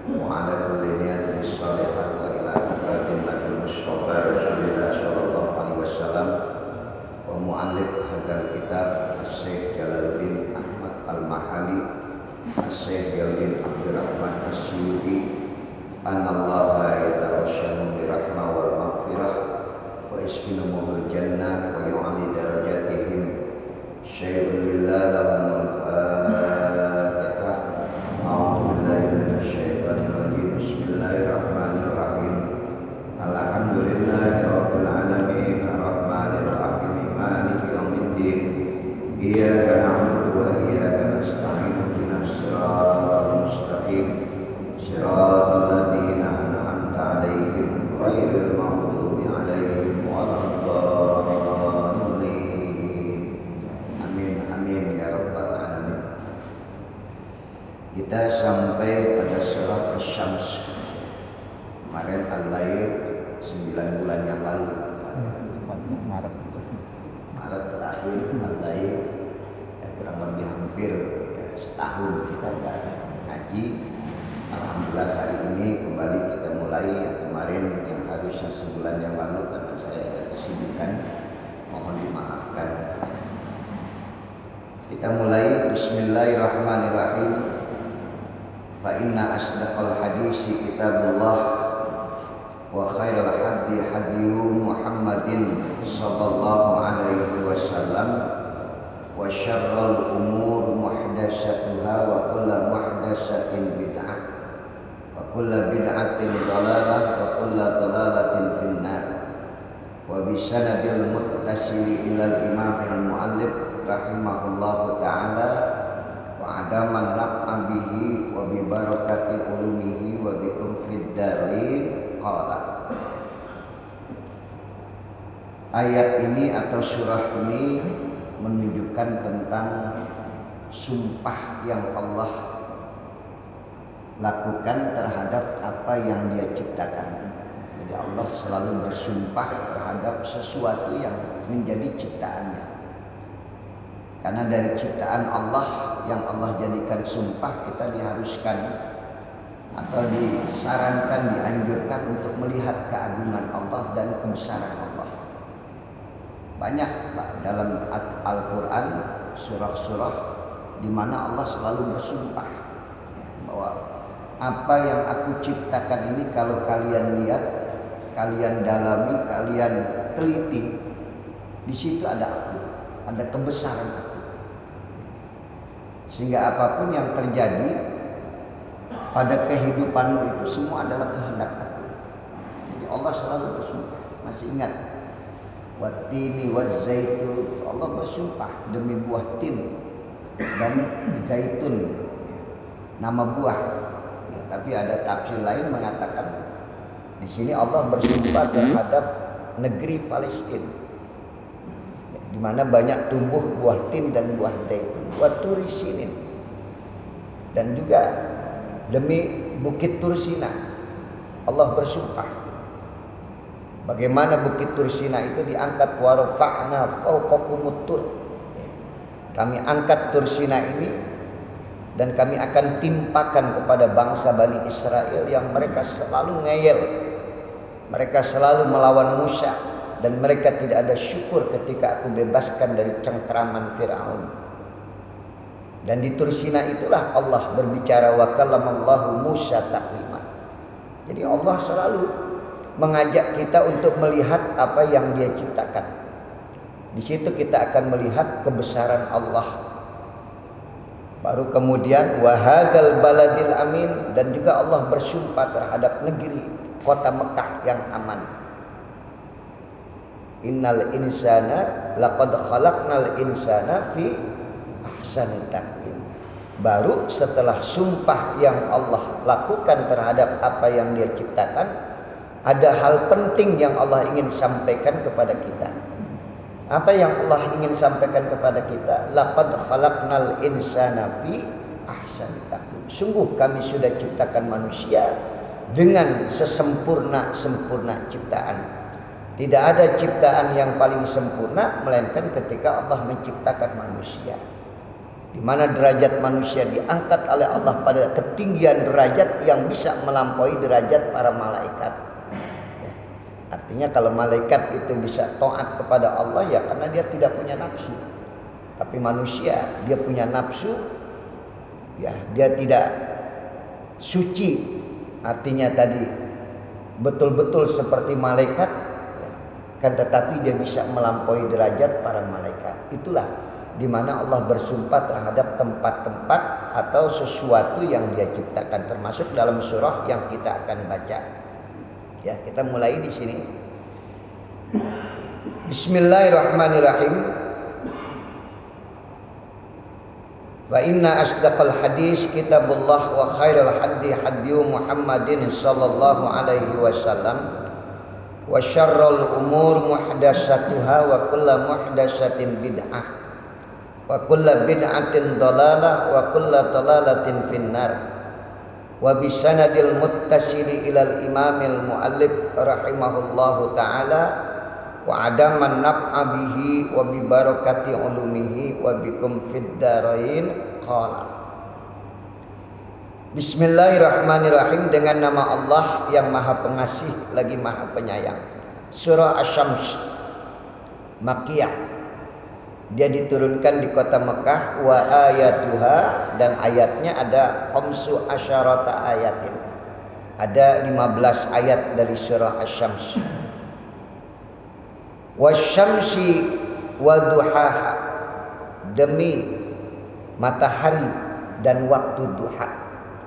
وعلى كل نية صالحة وإلى خاتمة المصطفى رسول الله صلى الله عليه وسلم ومؤلف هذا الكتاب الشيخ Jalaluddin Ahmad Al-Mahali الشيخ Jalaluddin Abdurrahman As-Suyuti Anallaha yatawassamu birahmah wal maghfirah wa iskinuhumul jannah wa yu'ali darajatihim syai'un lillah lahumul fatihah. A'udzu billahi minasy syaithanir rajim. Bismillahirrahmanirrahim. Alhamdulillahi rabbil alamin arrahmanir rahim maliki yaumiddin. Iyyaka na'budu wa iyyaka nasta'in ihdinas siratal mustaqim siratal ladzina an'amta 'alaihim ghairil maghdubi 'alaihim waladdallin. Amin amin ya rabbal alamin. Kita sampai pada surah Asy-Syams. Kemarin Al-Lail 9 bulan yang lalu. Maret terakhir Al-Lail kurang lebih hampir setahun kita nggak ngaji. Alhamdulillah hari ini kembali kita mulai yang kemarin yang harusnya sebulan yang lalu karena saya ada kesibukan, mohon dimaafkan. Kita mulai. Bismillahirrahmanirrahim. Fa inna asdaqal hadisi kitabullah wa khairal hadi hadiyu Muhammadin sallallahu alaihi wasallam wa syarrul umur muhdatsatuha wa kullu muhdatsatin bid'ah wa kullu bid'atin dhalalah wa kullu dhalalatin finnar. Wa bisanadil muttasili ilal imam al-muallif rahimahullahu ta'ala wa adaman naf'a bihi wa bi barakati ulumihi wa bikum fid darin qala. Ayat ini atau surah ini menunjukkan tentang sumpah yang Allah lakukan terhadap apa yang Dia ciptakan. Jadi Allah selalu bersumpah terhadap sesuatu yang menjadi ciptaannya. Karena dari ciptaan Allah yang Allah jadikan sumpah, kita diharuskan atau disarankan, dianjurkan untuk melihat keagungan Allah dan kebesaran Allah. Banyak Pak dalam Al-Quran surah-surah di mana Allah selalu bersumpah bahwa apa yang aku ciptakan ini kalau kalian lihat, kalian dalami, kalian teliti, di situ ada aku, ada kebesaran aku. Sehingga apapun yang terjadi pada kehidupanmu itu semua adalah kehendak aku. Jadi Allah selalu bersumpah. Masih ingat? Wattini wazzaitun. Allah bersumpah demi buah tin dan zaitun, nama buah. Ya, tapi ada tafsir lain mengatakan di sini Allah bersumpah terhadap negeri Palestina, di mana banyak tumbuh buah tin dan buah zaitun. Wa Turi Sinin, dan juga demi Bukit Tursina Allah bersumpah. Bagaimana Bukit Tursina itu diangkat, wa rafa'na fawqakumut tur. Kami angkat Tursina ini dan kami akan timpakan kepada bangsa Bani Israel yang mereka selalu ngeyel, mereka selalu melawan Musa, dan mereka tidak ada syukur ketika aku bebaskan dari cengkeraman Fir'aun. Dan di Tursina itulah Allah berbicara, wa kallamallahu Musa taklima. Jadi Allah selalu mengajak kita untuk melihat apa yang Dia ciptakan. Di situ kita akan melihat kebesaran Allah. Baru kemudian wa hadzal baladil amin, dan juga Allah bersumpah terhadap negeri kota Mekah yang aman. Innal insana laqad khalaqnal insana fi ahsani taqwim. Baru setelah sumpah yang Allah lakukan terhadap apa yang Dia ciptakan, ada hal penting yang Allah ingin sampaikan kepada kita. Apa yang Allah ingin sampaikan kepada kita? Laqad khalaqnal insana fi ahsani taqwim. Sungguh kami sudah ciptakan manusia dengan sesempurna-sempurna ciptaan. Tidak ada ciptaan yang paling sempurna melainkan ketika Allah menciptakan manusia. di mana derajat manusia diangkat oleh Allah pada ketinggian derajat yang bisa melampaui derajat para malaikat. Ya. Artinya kalau malaikat itu bisa taat kepada Allah ya karena dia tidak punya nafsu. Tapi manusia dia punya nafsu, ya dia tidak suci. Artinya tadi betul-betul seperti malaikat, ya, kan tetapi dia bisa melampaui derajat para malaikat. Itulah di mana Allah bersumpah terhadap tempat-tempat atau sesuatu yang Dia ciptakan, termasuk dalam surah yang kita akan baca. Ya, kita mulai di sini. Bismillahirrahmanirrahim. Wa inna asdaqal hadis kitabullah wa khairal hadi hadi Muhammadin sallallahu alaihi wasallam wa syarrul umur muhdatsatuha wa kullu muhdatsatin bid'ah wa kullu bid'atin dhalalah wa kullu dhalalatin finnar wa bisanadil muttasili ilal imamil muallif rahimahullahu ta'ala wa adaman naf'a bihi wa bi barakati ulumihi wa bikum fid darain qala. Bismillahirrahmanirrahim, dengan nama Allah yang Maha Pengasih lagi Maha Penyayang. Surah Asy-Syams Makkiyah. Dia diturunkan di kota Mekah. Wa ayatuha, dan ayatnya ada khamsu asyarata ayatin. Ada 15 ayat dari surah Asy-Syams. Wasyamsi wa duhaha, demi matahari dan waktu duha,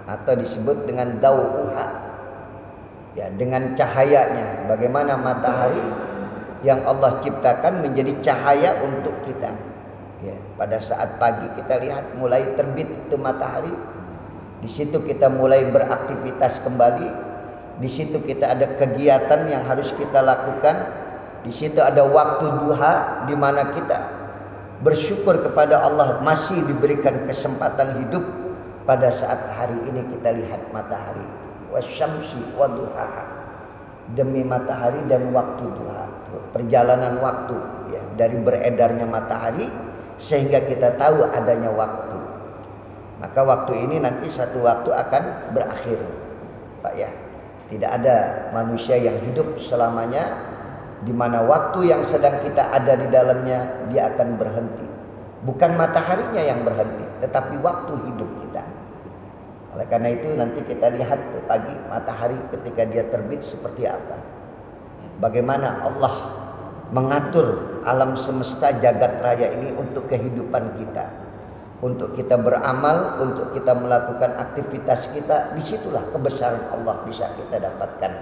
atau disebut dengan dauha. Ya, dengan cahayanya. Bagaimana matahari yang Allah ciptakan menjadi cahaya untuk kita. Ya, pada saat pagi kita lihat mulai terbit itu matahari. Di situ kita mulai beraktivitas kembali. Di situ kita ada kegiatan yang harus kita lakukan. Di situ ada waktu duha di mana kita bersyukur kepada Allah masih diberikan kesempatan hidup pada saat hari ini kita lihat matahari. Wasyamsi wa duhaha, demi matahari dan waktu duha, perjalanan waktu ya, dari beredarnya matahari sehingga kita tahu adanya waktu. Maka waktu ini nanti satu waktu akan berakhir, Pak ya. Tidak ada manusia yang hidup selamanya, di mana waktu yang sedang kita ada di dalamnya dia akan berhenti. Bukan mataharinya yang berhenti, tetapi waktu hidup kita. Oleh karena itu nanti kita lihat pagi matahari ketika dia terbit seperti apa. Bagaimana Allah mengatur alam semesta jagat raya ini untuk kehidupan kita. Untuk kita beramal, untuk kita melakukan aktivitas kita. Disitulah kebesaran Allah bisa kita dapatkan.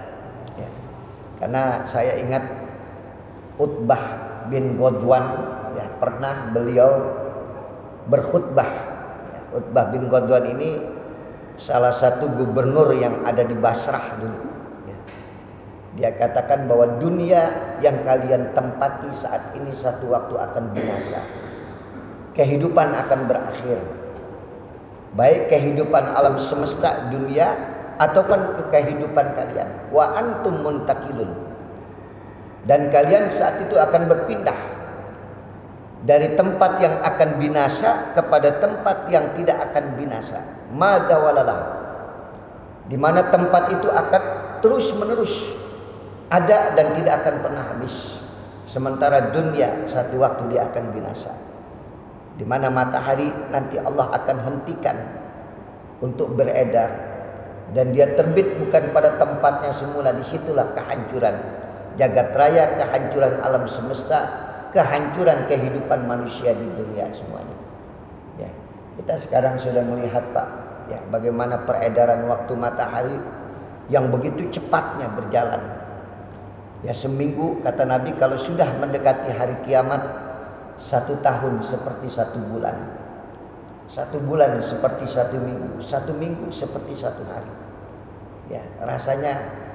Ya. Karena saya ingat Utbah bin Ghazwan, ya, pernah beliau berkhutbah. Ya, Utbah bin Ghazwan ini salah satu gubernur yang ada di Basrah dulu. Ya. Dia katakan bahwa dunia yang kalian tempati saat ini satu waktu akan binasa. Kehidupan akan berakhir. Baik kehidupan alam semesta dunia ataupun kehidupan kalian. Wa antum muntakilun. Dan kalian saat itu akan berpindah dari tempat yang akan binasa kepada tempat yang tidak akan binasa. Madawalalah, di mana tempat itu akan terus menerus ada dan tidak akan pernah habis. Sementara dunia satu waktu dia akan binasa, di mana matahari nanti Allah akan hentikan untuk beredar dan dia terbit bukan pada tempatnya semula. Disitulah kehancuran jagat raya, kehancuran alam semesta, kehancuran kehidupan manusia di dunia semuanya. Ya, kita sekarang sudah melihat Pak, ya, bagaimana peredaran waktu matahari yang begitu cepatnya berjalan. Ya, seminggu kata Nabi kalau sudah mendekati hari kiamat, 1 tahun seperti 1 bulan, 1 bulan seperti 1 minggu, 1 minggu seperti 1 hari. Ya, rasanya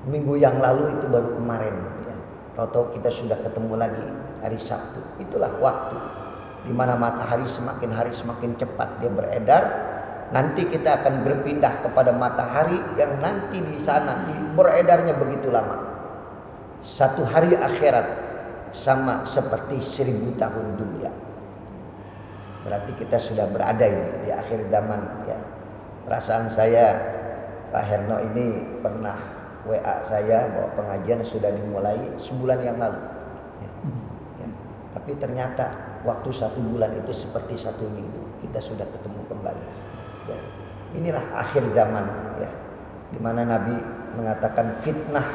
minggu yang lalu itu baru kemarin. Ya. Tahu-tahu kita sudah ketemu lagi hari Sabtu. Itulah waktu di mana matahari semakin hari semakin cepat dia beredar. Nanti kita akan berpindah kepada matahari yang nanti di sana beredarnya begitu lama. 1 hari akhirat sama seperti 1000 tahun dunia. Berarti kita sudah berada ini di akhir zaman ya. Perasaan saya Pak Herno ini pernah WA saya bahwa pengajian sudah dimulai sebulan yang lalu ya. Ya. Tapi ternyata waktu 1 bulan itu seperti 1 minggu kita sudah ketemu kembali ya. Inilah akhir zaman ya, di mana Nabi mengatakan fitnah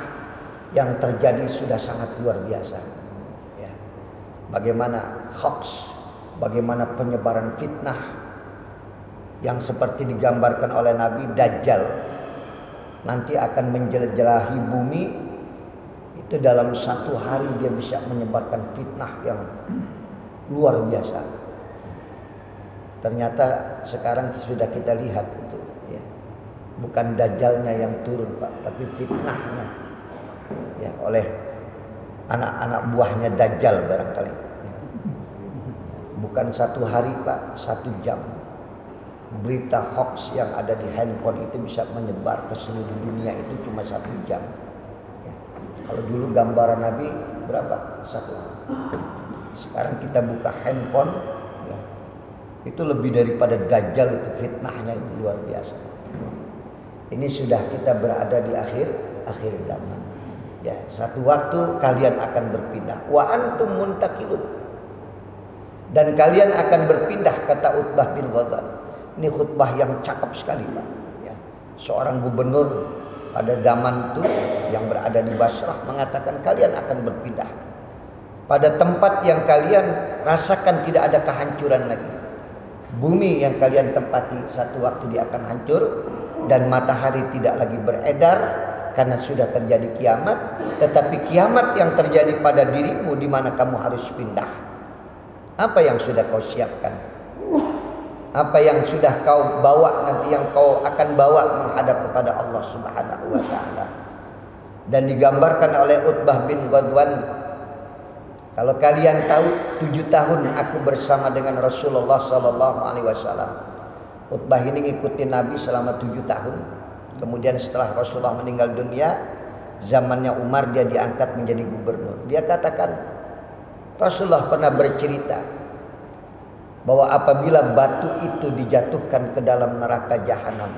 yang terjadi sudah sangat luar biasa ya. Bagaimana hoax, bagaimana penyebaran fitnah yang seperti digambarkan oleh Nabi, Dajjal nanti akan menjelajahi bumi. Itu dalam 1 hari dia bisa menyebarkan fitnah yang luar biasa. Ternyata sekarang sudah kita lihat itu ya. Bukan Dajjalnya yang turun Pak, tapi fitnahnya ya, oleh anak-anak buahnya Dajjal barangkali ya. Bukan 1 hari Pak, 1 jam. Berita hoax yang ada di handphone itu bisa menyebar ke seluruh dunia itu cuma 1 jam ya. Kalau dulu gambaran Nabi berapa? 1 hari. Sekarang kita buka handphone ya, itu lebih daripada Dajjal, itu fitnahnya itu luar biasa. Ini sudah kita berada di akhir zaman ya. Satu waktu kalian akan berpindah, wa antum muntakilun, dan kalian akan berpindah, kata Utbah bin Ghazwan. Ini khutbah yang cakep sekali Pak ya. Seorang gubernur pada zaman itu yang berada di Basrah mengatakan kalian akan berpindah pada tempat yang kalian rasakan tidak ada kehancuran lagi. Bumi yang kalian tempati satu waktu dia akan hancur, dan matahari tidak lagi beredar karena sudah terjadi kiamat. Tetapi kiamat yang terjadi pada dirimu, di mana kamu harus pindah. Apa yang sudah kau siapkan? Apa yang sudah kau bawa nanti, yang kau akan bawa menghadap kepada Allah Subhanahu wa taala? Dan digambarkan oleh Utbah bin Ghazwan, kalau kalian tahu 7 tahun aku bersama dengan Rasulullah sallallahu alaihi wasallam. Utbah ini ngikutin Nabi selama 7 tahun. Kemudian setelah Rasulullah meninggal dunia, zamannya Umar, dia diangkat menjadi gubernur. Dia katakan, Rasulullah pernah bercerita bahwa apabila batu itu dijatuhkan ke dalam neraka jahanam,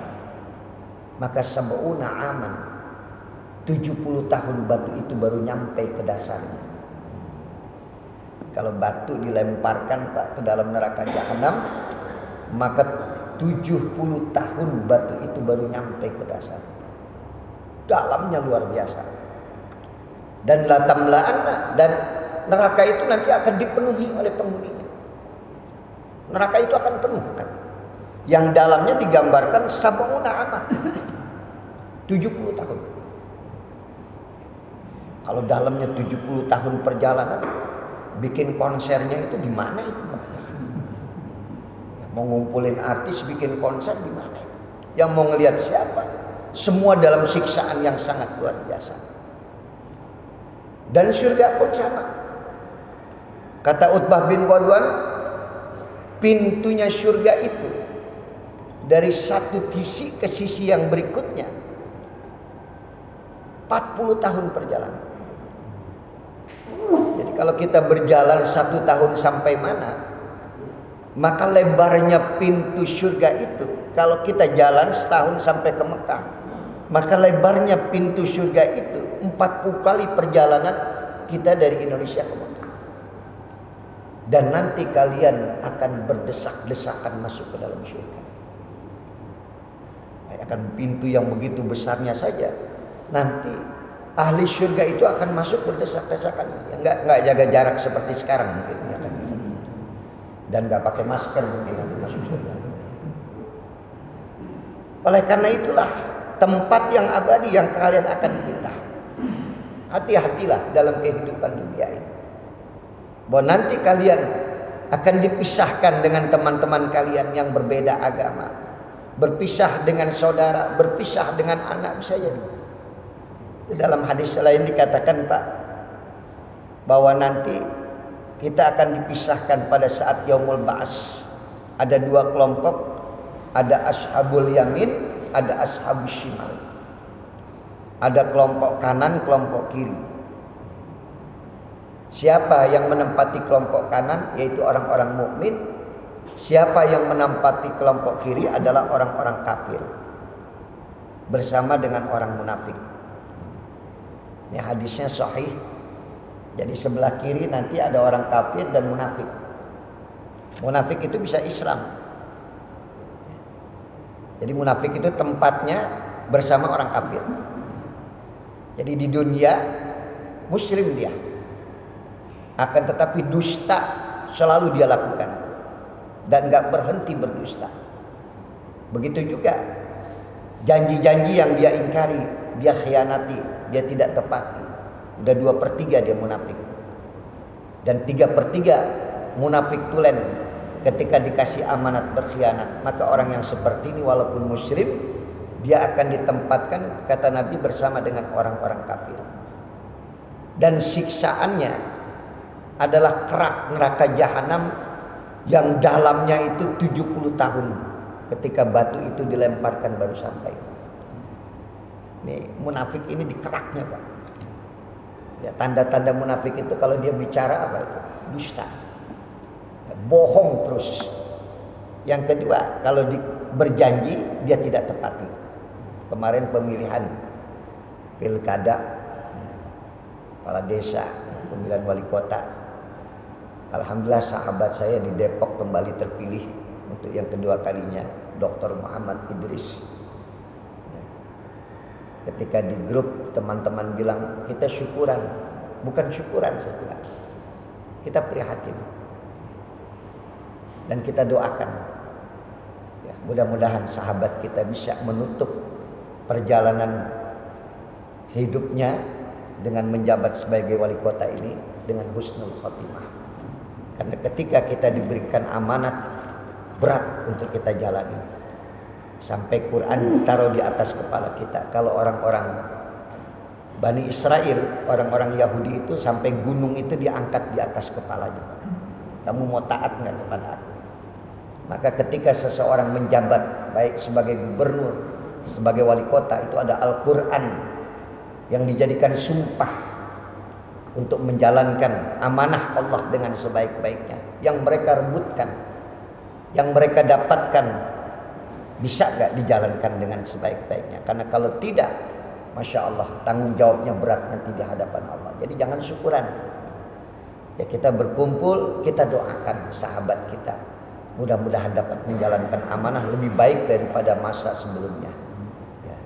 maka sab'una aman, 70 tahun batu itu baru nyampe ke dasarnya. Kalau batu dilemparkan Pak ke dalam neraka jahanam, maka 70 tahun batu itu baru nyampe ke dasar. Dalamnya luar biasa. Dan latamla'anna, dan neraka itu nanti akan dipenuhi oleh penghuninya. Neraka itu akan penuh nanti. Yang dalamnya digambarkan sab'una aman, 70 tahun. Kalau dalamnya 70 tahun perjalanan, bikin konsernya itu di mana itu? Mau ngumpulin artis bikin konser di mana itu? Yang mau ngelihat siapa? Semua dalam siksaan yang sangat luar biasa. Dan surga pun sama. Kata Utbah bin Ghazwan, pintunya surga itu dari satu sisi ke sisi yang berikutnya 40 tahun perjalanan. Jadi kalau kita berjalan 1 tahun sampai mana, maka lebarnya pintu surga itu, kalau kita jalan setahun sampai ke Mekah, maka lebarnya pintu surga itu 40 kali perjalanan kita dari Indonesia ke Mekah. Dan nanti kalian akan berdesak-desakan masuk ke dalam surga. Akan pintu yang begitu besarnya saja, nanti ahli surga itu akan masuk berdesak-desakan. Enggak jaga jarak seperti sekarang mungkin ya kan. Dan enggak pakai masker mungkin nanti masuk surga. Oleh karena itulah tempat yang abadi yang kalian akan pindah. Hati-hatilah dalam kehidupan dunia ini, bahwa nanti kalian akan dipisahkan dengan teman-teman kalian yang berbeda agama, berpisah dengan saudara, berpisah dengan anak, bisa jadi. Dalam hadis lain dikatakan Pak, bahwa nanti kita akan dipisahkan pada saat yaumul ba'ats. Ada 2 kelompok, ada ashabul yamin, ada ashabus shimal. Ada kelompok kanan, kelompok kiri. Siapa yang menempati kelompok kanan? Yaitu orang-orang mukmin. Siapa yang menempati kelompok kiri adalah orang-orang kafir bersama dengan orang munafik. Ini hadisnya sahih. Jadi sebelah kiri nanti ada orang kafir dan munafik. Munafik itu bisa Islam. Jadi munafik itu tempatnya bersama orang kafir. Jadi di dunia muslim dia, akan tetapi dusta selalu dia lakukan dan gak berhenti berdusta. Begitu juga janji-janji yang dia ingkari, dia khianati, dia tidak tepati. Udah 2/3 dia munafik. Dan 3/3 munafik tulen ketika dikasih amanat berkhianat. Maka orang yang seperti ini walaupun muslim, dia akan ditempatkan, kata Nabi, bersama dengan orang-orang kafir. Dan siksaannya adalah kerak neraka jahanam yang dalamnya itu 70 tahun. Ketika batu itu dilemparkan baru sampai. Ini munafik ini dikeraknya, Pak. Ya, tanda-tanda munafik itu kalau dia bicara apa itu? Dusta. Bohong terus. Yang kedua, kalau berjanji dia tidak tepati. Kemarin pemilihan pilkada, kepala desa, pemilihan wali kota. Alhamdulillah sahabat saya di Depok kembali terpilih untuk yang kedua kalinya, Dr. Muhammad Idris. Ketika di grup teman-teman bilang kita syukuran, bukan syukuran saya bilang. Kita prihatin dan kita doakan. Ya, mudah-mudahan sahabat kita bisa menutup perjalanan hidupnya dengan menjabat sebagai wali kota ini dengan husnul khotimah. Karena ketika kita diberikan amanat berat untuk kita jalani, sampai Quran ditaruh di atas kepala kita. Kalau orang-orang Bani Israel, orang-orang Yahudi itu sampai gunung itu diangkat di atas kepalanya. Kamu mau taat nggak kepada aku? Maka ketika seseorang menjabat baik sebagai gubernur, sebagai wali kota, itu ada Al-Quran yang dijadikan sumpah untuk menjalankan amanah Allah dengan sebaik-baiknya. Yang mereka rebutkan, yang mereka dapatkan, bisa gak dijalankan dengan sebaik-baiknya? Karena kalau tidak, Masya Allah, tanggung jawabnya berat nanti di hadapan Allah. Jadi jangan syukuran. Ya, kita berkumpul, kita doakan sahabat kita. Mudah-mudahan dapat menjalankan amanah lebih baik daripada masa sebelumnya. Ya.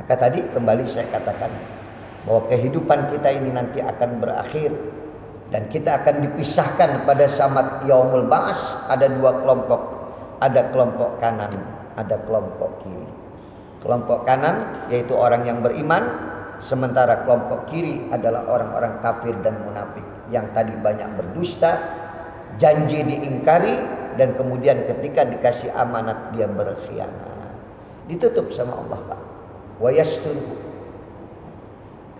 Maka tadi kembali saya katakan bahwa kehidupan kita ini nanti akan berakhir dan kita akan dipisahkan pada samat yaumul ba'as. Ada dua kelompok, ada kelompok kanan, ada kelompok kiri. Kelompok kanan yaitu orang yang beriman, sementara kelompok kiri adalah orang-orang kafir dan munafik yang tadi banyak berdusta, janji diingkari, dan kemudian ketika dikasih amanat dia berkhianat. Ditutup sama Allah, Pak. Wa yasturu.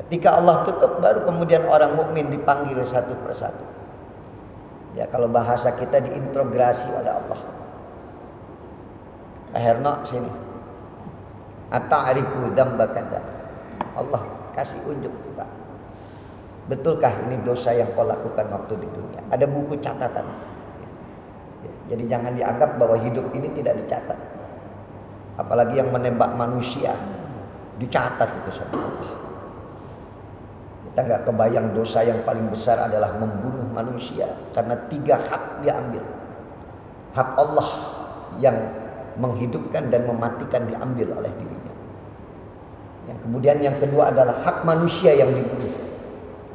Ketika Allah tutup, baru kemudian orang mukmin dipanggil satu persatu. Ya, kalau bahasa kita diintegrasi oleh Allah. Pak Herno sini. Ata'rifu dzamba kadza. Allah kasih unjuk tuh, Pak. Betulkah ini dosa yang kau lakukan waktu di dunia? Ada buku catatan. Jadi jangan dianggap bahwa hidup ini tidak dicatat. Apalagi yang menembak manusia, dicatat itu sama Allah. Kita nggak kebayang dosa yang paling besar adalah membunuh manusia, karena 3 hak diambil. Hak Allah yang menghidupkan dan mematikan diambil oleh dirinya. Yang kemudian yang kedua adalah hak manusia yang dibunuh.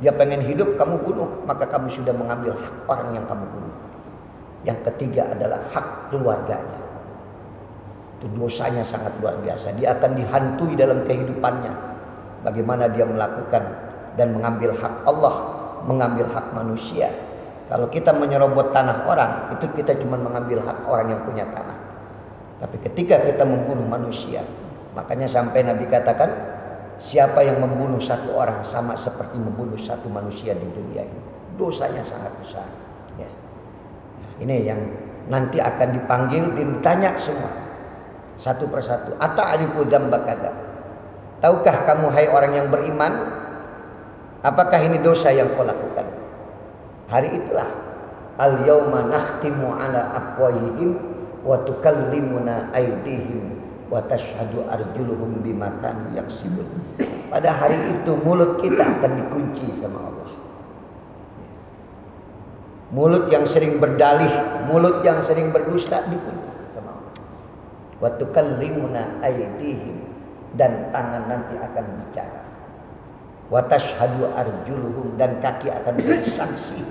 Dia pengen hidup, kamu bunuh, maka kamu sudah mengambil hak orang yang kamu bunuh. Yang ketiga adalah hak keluarganya. Itu dosanya sangat luar biasa. Dia akan dihantui dalam kehidupannya. Bagaimana dia melakukan dan mengambil hak Allah, mengambil hak manusia. Kalau kita menyerobot tanah orang, itu kita cuma mengambil hak orang yang punya tanah. Tapi ketika kita membunuh manusia, makanya sampai Nabi katakan, siapa yang membunuh satu orang sama seperti membunuh satu manusia di dunia ini. Dosanya sangat besar. Ya. Ini yang nanti akan dipanggil, ditanya semua satu persatu. Ata'rifu dzamba kadza. Tahukah kamu hai orang yang beriman, apakah ini dosa yang kau lakukan? Hari itulah al-yauma nakhtimu ala afwahihim wa tukallimuna aydihim wa tashhadu arjuluhum bima kanu yaksibun. Pada hari itu mulut kita akan dikunci sama Allah. Mulut yang sering berdalih, mulut yang sering berdusta dikunci sama Allah. Wa tukallimuna aydihim, dan tangan nanti akan bicara. Wa tashhadu arjuluhum, dan kaki akan bersaksi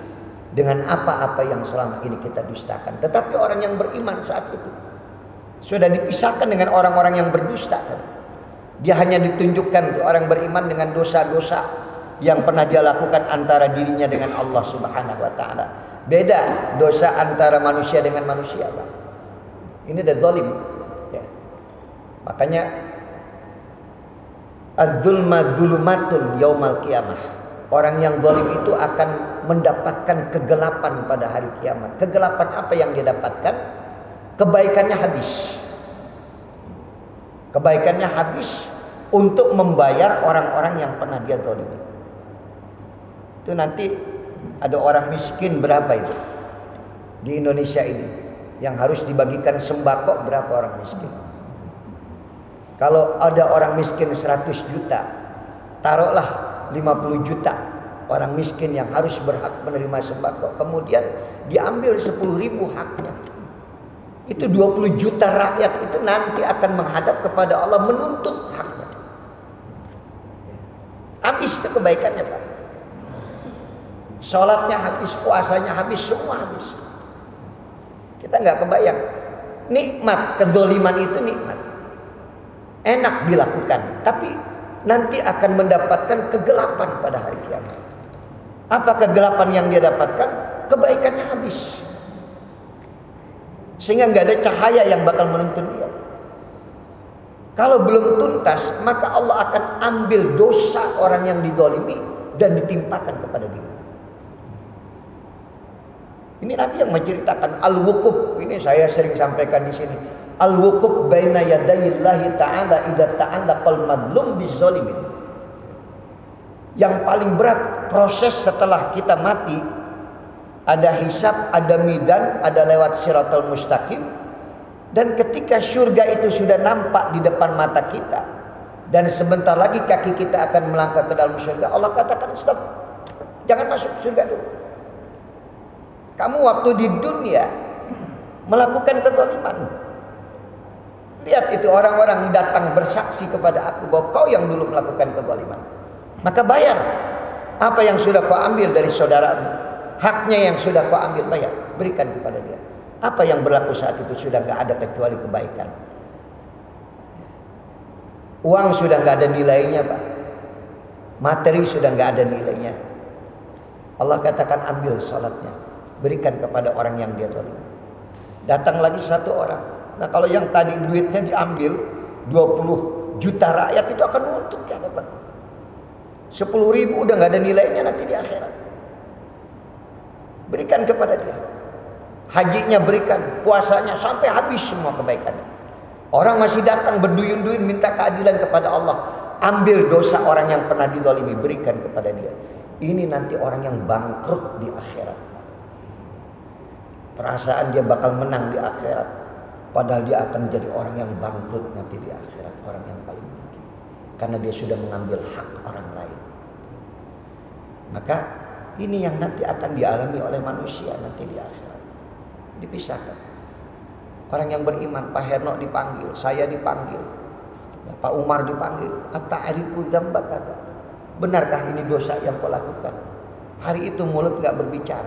dengan apa-apa yang selama ini kita dustakan. Tetapi orang yang beriman saat itu sudah dipisahkan dengan orang-orang yang berdusta. Dia hanya ditunjukkan orang beriman dengan dosa-dosa yang pernah dia lakukan antara dirinya dengan Allah Subhanahu wa taala. Beda dosa antara manusia dengan manusia, Pak. Ini adalah zalim, ya. Makanya az-zulma dzulumatun yaumal qiyamah. Orang yang zalim itu akan mendapatkan kegelapan pada hari kiamat. Kegelapan apa yang dia dapatkan? Kebaikannya habis. Kebaikannya habis untuk membayar orang-orang yang pernah dia zalimi. Itu nanti ada orang miskin berapa itu di Indonesia ini yang harus dibagikan sembako, berapa orang miskin? Kalau ada orang miskin 100 juta, taruhlah 50 juta orang miskin yang harus berhak menerima sembako, kemudian diambil 10.000 haknya. Itu 20 juta rakyat itu nanti akan menghadap kepada Allah menuntut haknya. Habis itu kebaikannya, Pak. Sholatnya habis, puasanya habis, semua habis. Kita nggak kebayang. Nikmat kedzaliman itu nikmat, enak dilakukan, tapi nanti akan mendapatkan kegelapan pada hari kiamat. Apa kegelapan yang dia dapatkan? Kebaikannya habis, sehingga nggak ada cahaya yang bakal menuntun dia. Kalau belum tuntas, maka Allah akan ambil dosa orang yang dizalimi dan ditimpakan kepada dia. Ini Nabi yang menceritakan al-wuquf. Ini saya sering sampaikan di sini. Al-wuquf baina yadayillahi ta'ala idza ta'allaqal madlum bizzalimin. Yang paling berat proses setelah kita mati, ada hisab, ada midan, ada lewat siratal mustaqim. Dan ketika surga itu sudah nampak di depan mata kita, dan sebentar lagi kaki kita akan melangkah ke dalam surga, Allah katakan stop, jangan masuk surga dulu. Kamu waktu di dunia melakukan kezaliman. Lihat itu orang-orang datang bersaksi kepada aku bahwa kau yang dulu melakukan kezaliman. Maka bayar apa yang sudah kau ambil dari saudaramu. Haknya yang sudah kau ambil, bayar, berikan kepada dia. Apa yang berlaku saat itu sudah gak ada kecuali kebaikan. Uang sudah gak ada nilainya, Pak. Materi sudah gak ada nilainya. Allah katakan ambil salatnya, berikan kepada orang yang dia zalim. Datang lagi satu orang. Nah kalau yang tadi duitnya diambil 20 juta rakyat itu akan menuntut ke hadapan. 10.000 udah gak ada nilainya nanti di akhirat. Berikan kepada dia. Hajinya berikan, puasanya sampai habis semua kebaikannya. Orang masih datang berduyun-duyun minta keadilan kepada Allah. Ambil dosa orang yang pernah dizalimi, berikan kepada dia. Ini nanti orang yang bangkrut di akhirat. Perasaan dia bakal menang di akhirat, padahal dia akan jadi orang yang bangkrut nanti di akhirat, orang yang paling rugi, karena dia sudah mengambil hak orang lain. Maka ini yang nanti akan dialami oleh manusia nanti di akhirat. Dipisahkan. Orang yang beriman, Pak Herno dipanggil, saya dipanggil, Pak Umar dipanggil. Ata'arifu dzambaka? Benarkah ini dosa yang kau lakukan? Hari itu mulut gak berbicara.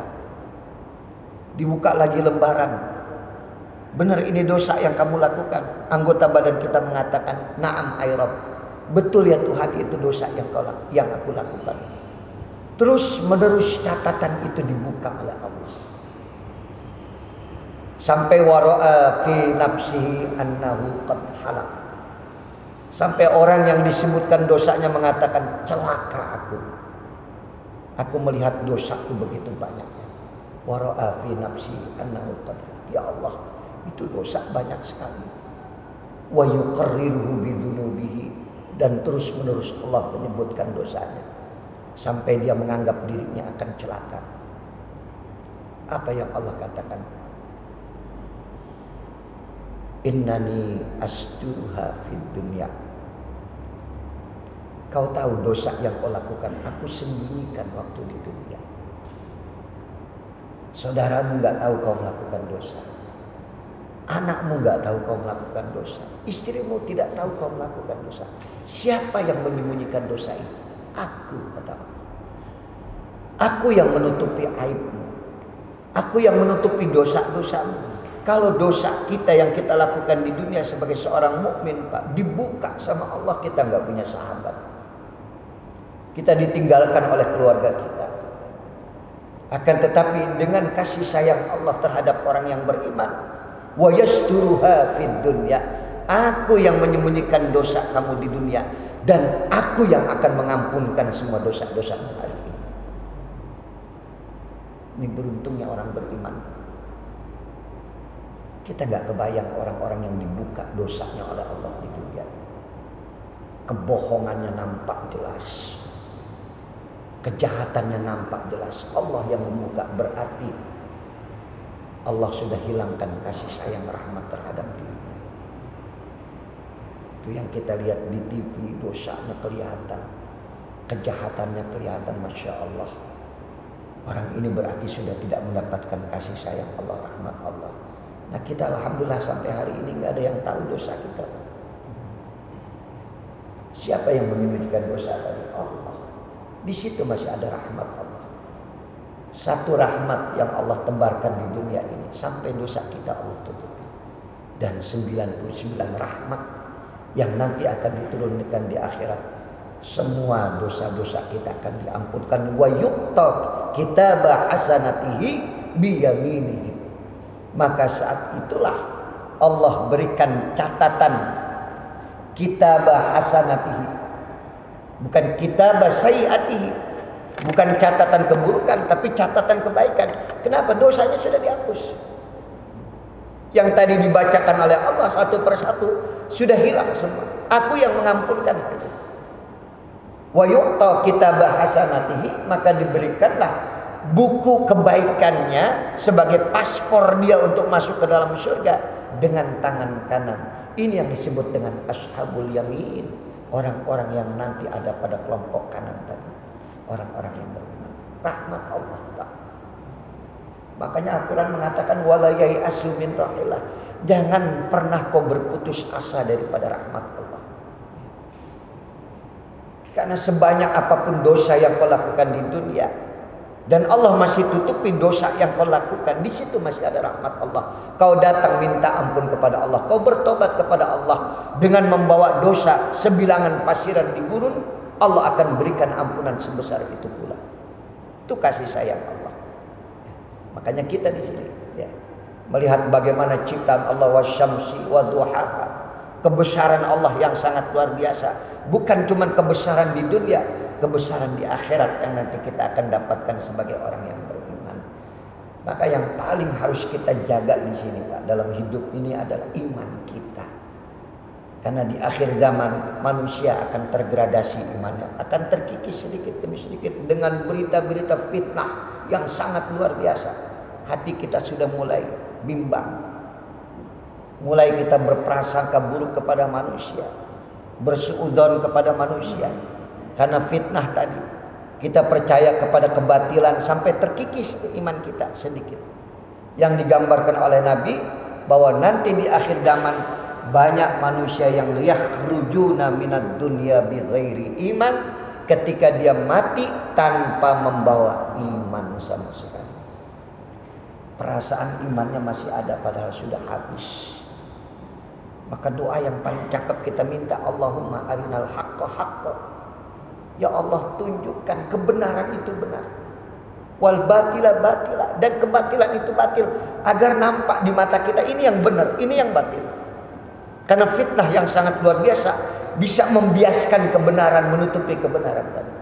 Dibuka lagi lembaran. Benar ini dosa yang kamu lakukan. Anggota badan kita mengatakan, na'am ay Rabb. Betul ya Tuhan, itu dosa yang aku lakukan. Terus menerus catatan itu dibuka oleh Allah. Sampai wara'a fi nafsihi annahu qad halak. Sampai orang yang disebutkan dosanya mengatakan, celaka aku. Aku melihat dosaku begitu banyaknya. Wara'a fi nafsihi annahu qad halak. Ya Allah, itu dosa banyak sekali. Wa yuqarriruhu bidzunubihi, dan terus menerus Allah menyebutkan dosanya sampai dia menganggap dirinya akan celaka. Apa yang Allah katakan? Innani asturuha fid dunya. Kau tahu dosa yang kau lakukan, aku sembunyikan waktu di dunia. Saudaramu nggak tahu kau melakukan dosa. Anakmu nggak tahu kau melakukan dosa. Istrimu tidak tahu kau melakukan dosa. Siapa yang menyembunyikan dosa itu? Aku, kata Allah. Aku yang menutupi aibmu. Aku yang menutupi dosa-dosamu. Kalau dosa kita yang kita lakukan di dunia sebagai seorang mukmin, Pak, dibuka sama Allah, kita nggak punya sahabat. Kita ditinggalkan oleh keluarga kita. Akan tetapi dengan kasih sayang Allah terhadap orang yang beriman, wa yasturuha fid dunya, aku yang menyembunyikan dosa kamu di dunia, dan aku yang akan mengampunkan semua dosa-dosamu hari ini. Ini beruntungnya orang beriman. Kita nggak kebayang orang-orang yang dibuka dosanya oleh Allah di dunia. Kebohongannya nampak jelas, kejahatannya nampak jelas. Allah yang membuka, berarti Allah sudah hilangkan kasih sayang rahmat terhadap dirinya. Itu yang kita lihat di TV, dosanya kelihatan, kejahatannya kelihatan, Masya Allah. Orang ini berarti sudah tidak mendapatkan kasih sayang Allah, rahmat Allah. Nah kita alhamdulillah sampai hari ini nggak ada yang tahu dosa kita. Siapa yang menyembunyikan dosa tadi? Allah. Di situ masih ada rahmat Allah. Satu rahmat yang Allah tebarkan di dunia ini sampai dosa kita Allah tutupi. Dan 99 rahmat yang nanti akan diturunkan di akhirat. Semua dosa-dosa kita akan diampunkan. Wa yuqta kitaba hasanatihi biyaminihi. Maka saat itulah Allah berikan catatan kitabah hasanatihi, bukan kitabah sayiatihi, bukan catatan keburukan, tapi catatan kebaikan. Kenapa? Dosanya sudah dihapus. Yang tadi dibacakan oleh Allah satu persatu sudah hilang semua. Aku yang mengampunkan itu. Wa yu'ta kitabah hasanatihi, maka diberikanlah buku kebaikannya sebagai paspor dia untuk masuk ke dalam surga dengan tangan kanan. Ini yang disebut dengan ashabul yamin, orang-orang yang nanti ada pada kelompok kanan tadi, orang-orang yang beriman. Rahmat Allah, Pak. Makanya Al-Quran mengatakan wala yai'asu min rahillah, jangan pernah kau berputus asa daripada rahmat Allah. Karena sebanyak apapun dosa yang kau lakukan di dunia, dan Allah masih tutupi dosa yang kau lakukan, di situ masih ada rahmat Allah. Kau datang minta ampun kepada Allah, kau bertobat kepada Allah dengan membawa dosa sebilangan pasiran di gurun, Allah akan berikan ampunan sebesar itu pula. Itu kasih sayang Allah. Makanya kita di sini ya, melihat bagaimana ciptaan Allah, wasyamsi wa duhaha, kebesaran Allah yang sangat luar biasa. Bukan cuma kebesaran di dunia, kebesaran di akhirat yang nanti kita akan dapatkan sebagai orang yang beriman. Maka yang paling harus kita jaga di sini, Pak, dalam hidup ini adalah iman kita. Karena di akhir zaman manusia akan tergradasi imannya, akan terkikis sedikit demi sedikit dengan berita-berita fitnah yang sangat luar biasa. Hati kita sudah mulai bimbang. Mulai kita berprasangka buruk kepada manusia, bersuudzon kepada manusia. Karena fitnah tadi, kita percaya kepada kebatilan sampai terkikis iman kita sedikit. Yang digambarkan oleh Nabi bahwa nanti di akhir zaman banyak manusia yang yakhrujuna minad dunya bighairi iman, ketika dia mati tanpa membawa iman sama sekali. Perasaan imannya masih ada padahal sudah habis. Maka doa yang paling cakep kita minta, Allahumma arinal haqqa haqqa. Ya Allah, tunjukkan kebenaran itu benar, wal batila batila, dan kebatilan itu batil, agar nampak di mata kita ini yang benar, ini yang batil. Karena fitnah yang sangat luar biasa bisa membiaskan kebenaran, menutupi kebenaran tadi.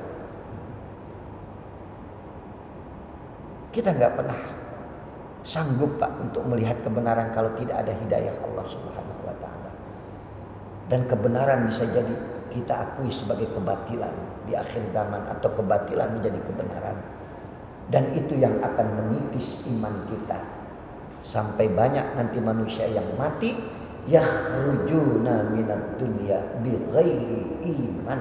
Kita nggak pernah sanggup, Pak, untuk melihat kebenaran kalau tidak ada hidayah Allah Subhanahu wa Ta'ala. Dan kebenaran bisa jadi kita akui sebagai kebatilan di akhir zaman, atau kebatilan menjadi kebenaran. Dan itu yang akan mengikis iman kita. Sampai banyak nanti manusia yang mati yakhrujuna minad dunya bighairi iman.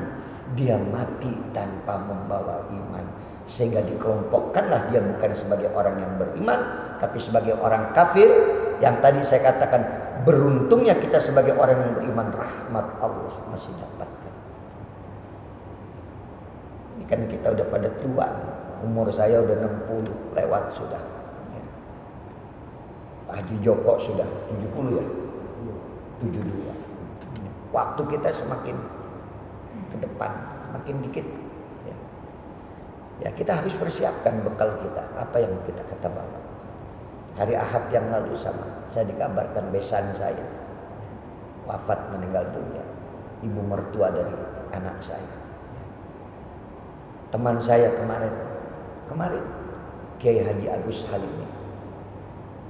Dia mati tanpa membawa iman. Sehingga dikelompokkanlah dia bukan sebagai orang yang beriman, tapi sebagai orang kafir. Yang tadi saya katakan, beruntungnya kita sebagai orang yang beriman, rahmat Allah masih dapatkan. Ini kan kita udah pada tua. Umur saya udah 60 lewat sudah. Pak Haji Joko sudah 70 ya? 72. Waktu kita semakin ke depan, makin dikit. Ya kita harus persiapkan bekal kita. Apa yang kita kata Bapak. Hari Ahad yang lalu sama, saya dikabarkan besan saya wafat, meninggal dunia. Ibu mertua dari anak saya. Teman saya kemarin Kiai Haji Agus Halimi,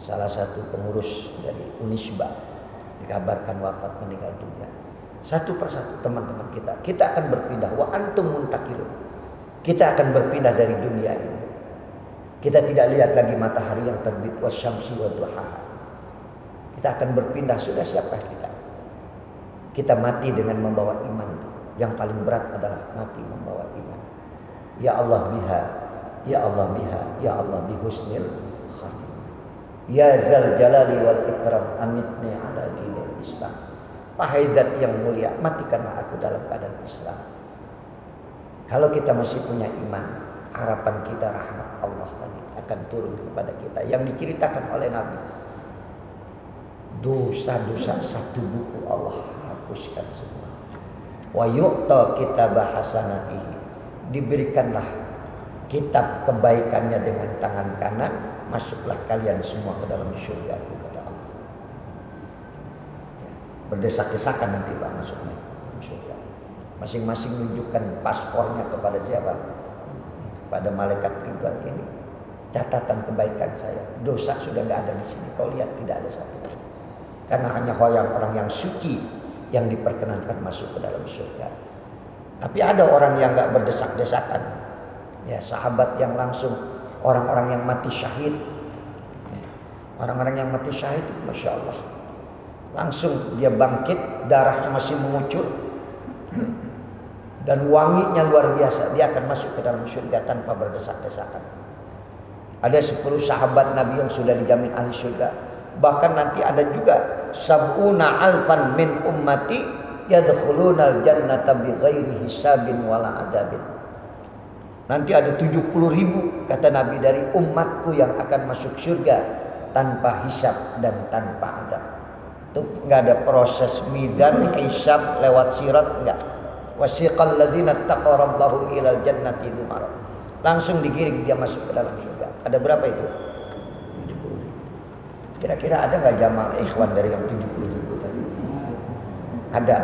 salah satu pengurus dari Unisba, dikabarkan wafat, meninggal dunia. Satu persatu teman-teman kita akan berpindah. Wa antum muntakilun. Kita akan berpindah dari dunia ini. Kita tidak lihat lagi matahari yang terbit, wasyamsi wa duhaha. Kita akan berpindah. Sudah siapkah kita? Kita mati dengan membawa iman. Yang paling berat adalah mati membawa iman. Ya Allah biha, ya Allah biha, ya Allah bihusnil khatimah. Ya zal jalali wal ikram amitni ala dinil Islam. Wahai zat yang mulia, matikanlah aku dalam keadaan Islam. Kalau kita masih punya iman, harapan kita rahmat Allah tadi akan turun kepada kita. Yang diceritakan oleh Nabi, dosa-dosa satu buku Allah hapuskan semua. Wa yu'ta kitabah hasanatihi, diberikanlah kitab kebaikannya dengan tangan kanan, masuklah kalian semua ke dalam surga, kata Allah. Berdesak-desakan nanti Pak masuknya surga. Masing-masing menunjukkan paspornya kepada siapa? Pada malaikat Ridwan ini. Catatan kebaikan saya. Dosa sudah nggak ada di sini. Kau lihat tidak ada satu. Karena hanya orang yang suci yang diperkenankan masuk ke dalam surga. Tapi ada orang yang nggak berdesak-desakan. Ya, sahabat yang langsung, orang-orang yang mati syahid. Orang-orang yang mati syahid, masya Allah, langsung dia bangkit, darahnya masih mengucur. Dan wanginya luar biasa. Dia akan masuk ke dalam surga tanpa berdesak-desakan. Ada 10 sahabat Nabi yang sudah dijamin ahli surga. Bahkan nanti ada juga sab'una alfan min ummati yadkhulunal jannata bighairi hisabin wala adabin. Nanti ada 70.000 kata Nabi dari umatku yang akan masuk surga tanpa hisab dan tanpa adab. Itu enggak ada proses mizan, hisab lewat sirat, enggak. Wasiqal ladzina taqaw rabbahum ilal jannati dzumara. Langsung digiring dia masuk ke dalam surga. Ada berapa itu? 70.000. Kira-kira ada enggak jamaah ikhwan dari yang 70.000 tadi? Ada.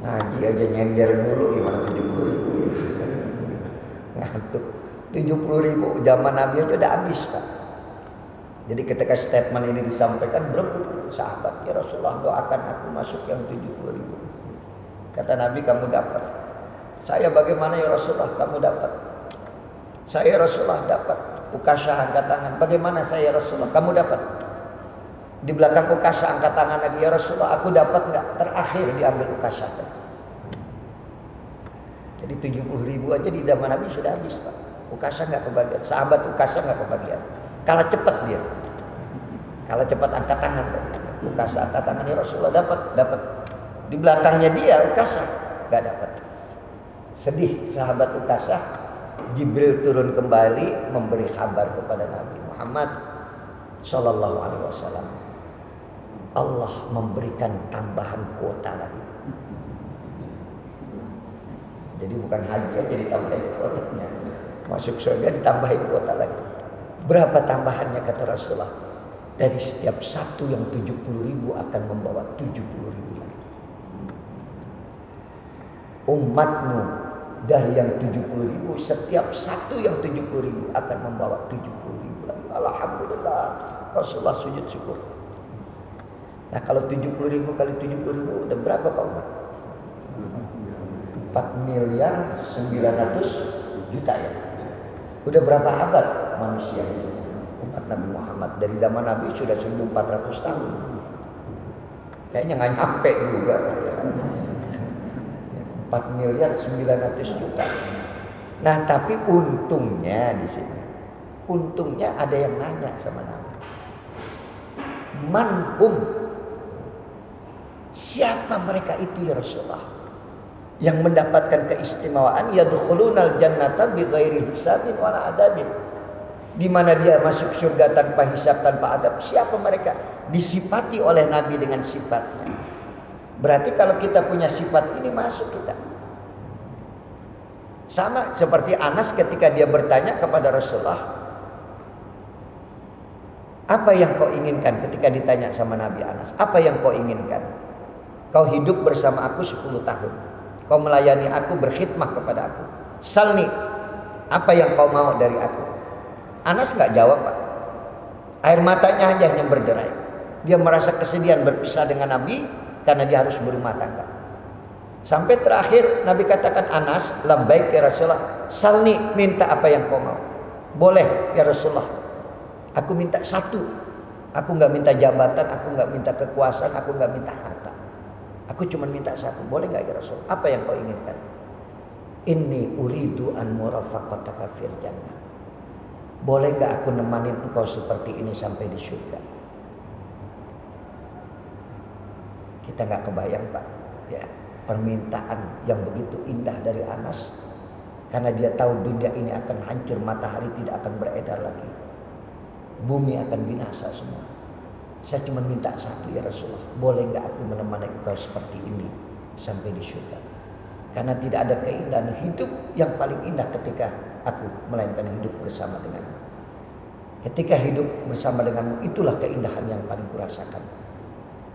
Ngaji aja nyender dulu, gimana 70.000? Ngantuk. 70.000 zaman Nabi aja udah habis, Pak. Jadi ketika statement ini disampaikan, berebut sahabat, ya Rasulullah doakan aku masuk yang 70.000. Kata Nabi, kamu dapat. Saya bagaimana ya Rasulullah, kamu dapat. Saya Rasulullah dapat. Ukasha angkat tangan, bagaimana saya Rasulullah, kamu dapat. Di belakang Ukasha angkat tangan lagi, ya Rasulullah aku dapat enggak. Terakhir diambil Ukasha. Jadi 70.000 aja di zaman Nabi sudah habis, Pak. Ukasha enggak kebagian, sahabat Ukasha enggak kebagian. Kalah cepat dia. Kalah cepat angkat tangan. Ukasha angkat tangan, ya Rasulullah dapat. Di belakangnya dia Ukasha enggak dapat. Sedih sahabat Ukasha. Jibril turun kembali memberi kabar kepada Nabi Muhammad sallallahu alaihi wasallam. Allah memberikan tambahan kuota lagi. Jadi bukan haji aja ditambahin kuotanya. Masuk surga ditambahin kuota lagi. Berapa tambahannya kata Rasulullah? Dari setiap satu yang 70.000 akan membawa 70.000 lagi. Umatmu dari yang 70.000, setiap satu yang 70.000 akan membawa 70.000 lagi. Alhamdulillah. Rasulullah sujud syukur. Nah kalau 70.000 kali 70.000 udah berapa Pak Umar? 4.900.000.000 juta ya. Udah berapa abad manusia hidup umat Nabi Muhammad? Dari zaman Nabi sudah 1400 tahun. Kayaknya nggak nyampe juga. 4 miliar 900 juta. Nah, tapi untungnya di sini, untungnya ada yang nanya sama Nabi. Manhum, siapa mereka itu ya Rasulullah? Yang mendapatkan keistimewaan yadkhulunal jannata bighairi hisabin wala adabin. Di mana dia masuk surga tanpa hisab, tanpa adab. Siapa mereka? Disifati oleh Nabi dengan sifatnya. Berarti kalau kita punya sifat ini masuk kita. Sama seperti Anas ketika dia bertanya kepada Rasulullah, apa yang kau inginkan? Ketika ditanya sama Nabi Anas, apa yang kau inginkan? Kau hidup bersama aku 10 tahun. Kau melayani aku, berkhidmah kepada aku. Salni, apa yang kau mau dari aku? Anas nggak jawab, Pak. Air matanya aja yang berderai. Dia merasa kesedihan berpisah dengan Nabi karena dia harus berumah tangga. Sampai terakhir Nabi katakan, Anas, labbaik ya Rasulullah, salni, minta apa yang kau mau. Boleh ya Rasulullah, aku minta satu. Aku nggak minta jabatan, aku nggak minta kekuasaan, aku nggak minta harta. Aku cuma minta satu. Boleh nggak ya Rasul? Apa yang kau inginkan? Inni uridu an murafaqataka fil jannah. Boleh nggak aku nemanin engkau seperti ini sampai di surga? Kita nggak kebayang, Pak. Ya, permintaan yang begitu indah dari Anas, karena dia tahu dunia ini akan hancur, matahari tidak akan beredar lagi, bumi akan binasa semua. Saya cuma minta satu ya Rasulullah, boleh nggak aku menemani engkau seperti ini sampai di surga? Karena tidak ada keindahan hidup yang paling indah ketika aku melainkan hidup bersama denganmu. Ketika hidup bersama denganmu, itulah keindahan yang paling kurasakan.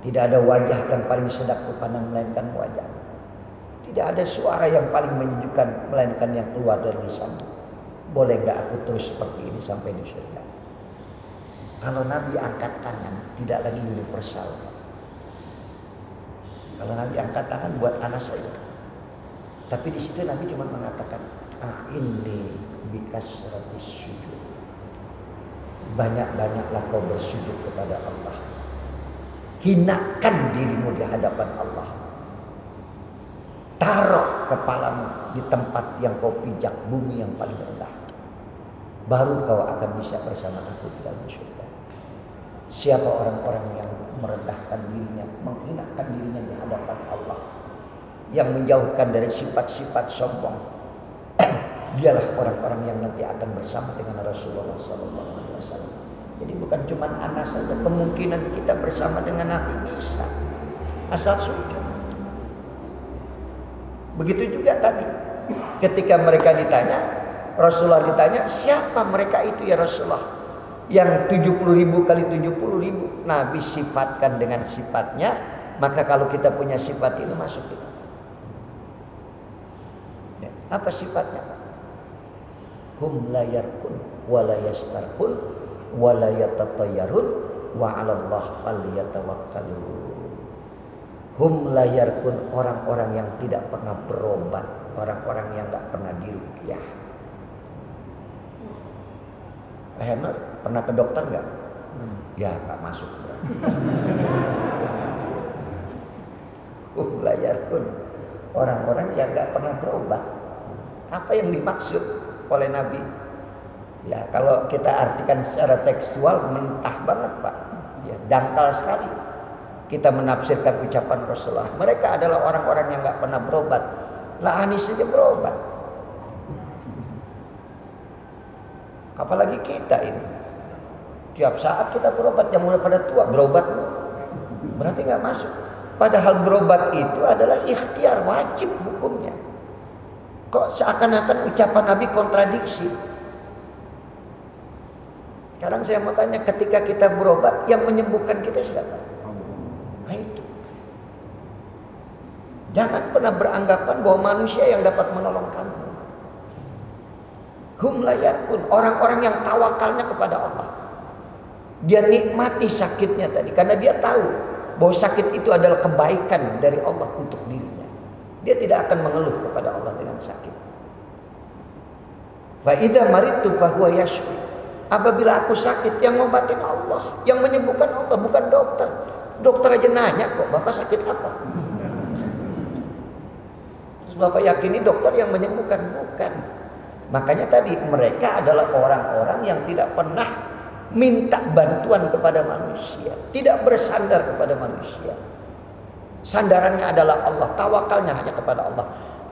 Tidak ada wajah yang paling sedap kupandang melainkan wajahmu. Tidak ada suara yang paling menyejukkan melainkan yang keluar dari lisanmu. Boleh nggak aku terus seperti ini sampai di surga? Kalau Nabi angkat tangan, tidak lagi universal. Kalau Nabi angkat tangan buat Anas saja. Tapi di situ Nabi cuma mengatakan, inni bikasratis sujud. Banyak-banyaklah kau bersujud kepada Allah. Hinakan dirimu di hadapan Allah. Taruh kepalamu di tempat yang kau pijak, bumi yang paling rendah. Baru kau akan bisa bersama aku di dalam surga. Siapa orang-orang yang merendahkan dirinya, menghinakan dirinya di hadapan Allah, yang menjauhkan dari sifat-sifat sombong, dialah orang-orang yang nanti akan bersama dengan Rasulullah SAW. Jadi bukan cuma Anas saja, kemungkinan kita bersama dengan Nabi bisa, asal sujud. Begitu juga tadi, ketika mereka ditanya, Rasulullah ditanya, siapa mereka itu ya Rasulullah? Yang 70.000 kali 70.000 Nabi sifatkan dengan sifatnya. Maka kalau kita punya sifat ini, masuk kita. Ya, apa sifatnya? Hum la yarkun wa la yastarkun wa la yatatayyarun wa 'alallah falyatawakkalun. Hum la yarkun, orang-orang yang tidak pernah berobat, orang-orang yang enggak pernah diruqyah. Henry pernah ke dokter nggak? Ya nggak masuk. Layar pun orang-orang yang nggak pernah berobat. Apa yang dimaksud oleh Nabi? Ya kalau kita artikan secara tekstual mentah banget Pak. Ya, dangkal sekali. Kita menafsirkan ucapan Rasulullah. Mereka adalah orang-orang yang nggak pernah berobat. Lah Anis saja berobat. Apalagi kita ini, tiap saat kita berobat, yang mulai pada tua berobat, berarti nggak masuk. Padahal berobat itu adalah ikhtiar, wajib hukumnya. Kok seakan-akan ucapan Nabi kontradiksi? Sekarang saya mau tanya, ketika kita berobat, yang menyembuhkan kita siapa? Nah itu. Jangan pernah beranggapan bahwa manusia yang dapat menolong kamu. Hum la yakun, orang-orang yang tawakalnya kepada Allah. Dia nikmati sakitnya tadi karena dia tahu bahwa sakit itu adalah kebaikan dari Allah untuk dirinya. Dia tidak akan mengeluh kepada Allah dengan sakit. Fa idza maridtu fa huwa yashfi. Apabila aku sakit, yang ngobatin Allah, yang menyembuhkan Allah, bukan dokter. Dokter aja nanya kok, Bapak sakit apa? Terus Bapak yakini dokter yang menyembuhkan? Bukan. Makanya tadi mereka adalah orang-orang yang tidak pernah minta bantuan kepada manusia, tidak bersandar kepada manusia. Sandarannya adalah Allah, tawakalnya hanya kepada Allah.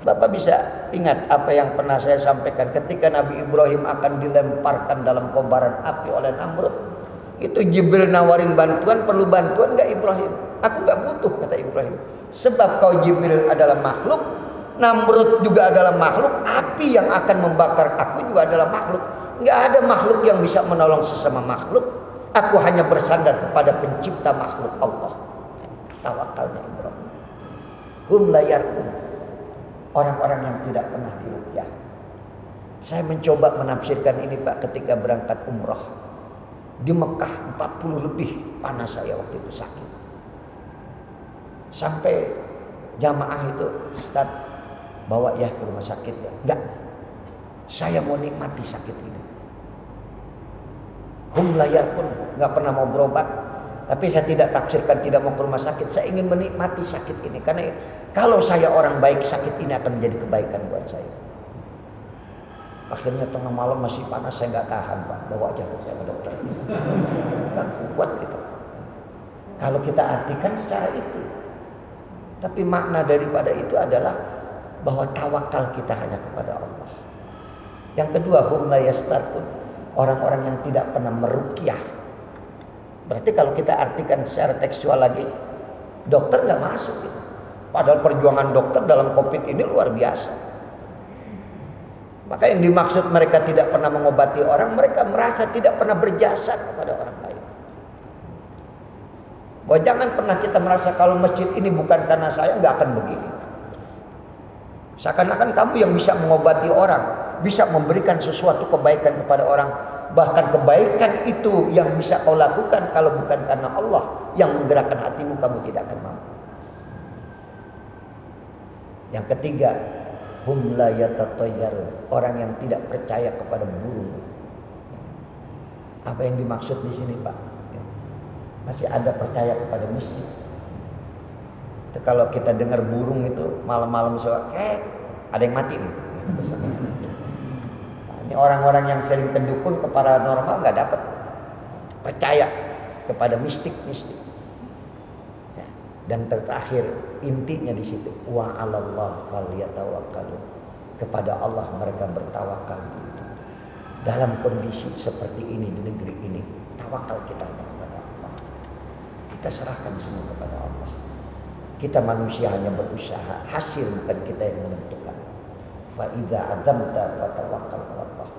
Bapak bisa ingat apa yang pernah saya sampaikan ketika Nabi Ibrahim akan dilemparkan dalam kobaran api oleh Namrud. Itu Jibril nawarin bantuan, perlu bantuan enggak Ibrahim? Aku enggak butuh, kata Ibrahim. Sebab kau Jibril adalah makhluk, Namrud juga adalah makhluk, api yang akan membakar aku juga adalah makhluk. Enggak ada makhluk yang bisa menolong sesama makhluk. Aku hanya bersandar kepada pencipta makhluk Allah. Tawakalnya Ibrahim. Hum la yarqun. Orang-orang yang tidak pernah diruqyah. Saya mencoba menafsirkan ini Pak ketika berangkat umrah. Di Mekah 40 lebih panas saya waktu itu, sakit. Sampai jamaah itu, Ustaz, bawa ya ke rumah sakit ya. Enggak. Saya mau nikmati sakit ini. Hum la yarqun, enggak pernah mau berobat. Tapi saya tidak tafsirkan tidak mau ke rumah sakit. Saya ingin menikmati sakit ini. Karena kalau saya orang baik, sakit ini akan menjadi kebaikan buat saya. Akhirnya tengah malam masih panas, saya nggak tahan Pak. Bawa aja saya ke dokter. Nggak kuat gitu. Kalau kita artikan secara itu. Tapi makna daripada itu adalah bahwa tawakal kita hanya kepada Allah. Yang kedua, hum la yastarqun. Orang-orang yang tidak pernah meruqyah. Berarti kalau kita artikan secara tekstual lagi, dokter nggak masuk gitu. Padahal perjuangan dokter dalam COVID ini luar biasa. Maka yang dimaksud mereka tidak pernah mengobati orang, mereka merasa tidak pernah berjasa kepada orang lain. Bahwa jangan pernah kita merasa kalau masjid ini bukan karena saya, nggak akan begini. Seakan-akan kamu yang bisa mengobati orang, bisa memberikan sesuatu kebaikan kepada orang. Bahkan kebaikan itu yang bisa kau lakukan kalau bukan karena Allah yang menggerakkan hatimu, kamu tidak akan mampu. Yang ketiga, hum la yatatayyarun, orang yang tidak percaya kepada burung. Apa yang dimaksud di sini Pak? Masih ada percaya kepada mistik. Itu kalau kita dengar burung itu malam-malam suara ada yang mati nih. Ini orang-orang yang sering ke dukun, ke paranormal nggak dapat percaya kepada mistik-mistik. Ya. Dan terakhir intinya di situ, wa 'alallah falyatawakkalun. Kepada Allah mereka bertawakal. Dalam kondisi seperti ini di negeri ini, tawakal kita hanya kepada Allah. Kita serahkan semua kepada Allah. Kita manusia hanya berusaha, hasil bukan kita yang menentukan. Fa idza azamta fatawakkal 'ala Allah.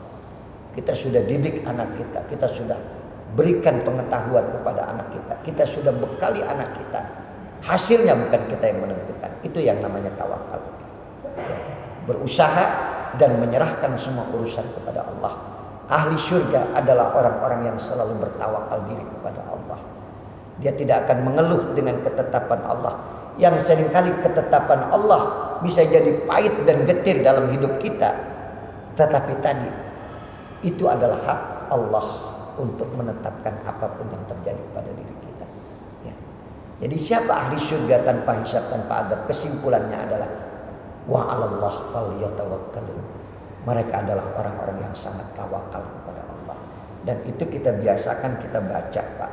Kita sudah didik anak kita, kita sudah berikan pengetahuan kepada anak kita, kita sudah bekali anak kita. Hasilnya bukan kita yang menentukan. Itu yang namanya tawakal. Ya. Berusaha dan menyerahkan semua urusan kepada Allah. Ahli surga adalah orang-orang yang selalu bertawakal diri kepada Allah. Dia tidak akan mengeluh dengan ketetapan Allah. Yang seringkali ketetapan Allah bisa jadi pahit dan getir dalam hidup kita. Tetapi tadi itu adalah hak Allah untuk menetapkan apapun yang terjadi pada diri kita. Ya. Jadi siapa ahli surga tanpa hisab, tanpa adab? Kesimpulannya adalah wa 'alallah falyatawakkalun. Mereka adalah orang-orang yang sangat tawakal kepada Allah. Dan itu kita biasakan, kita baca Pak.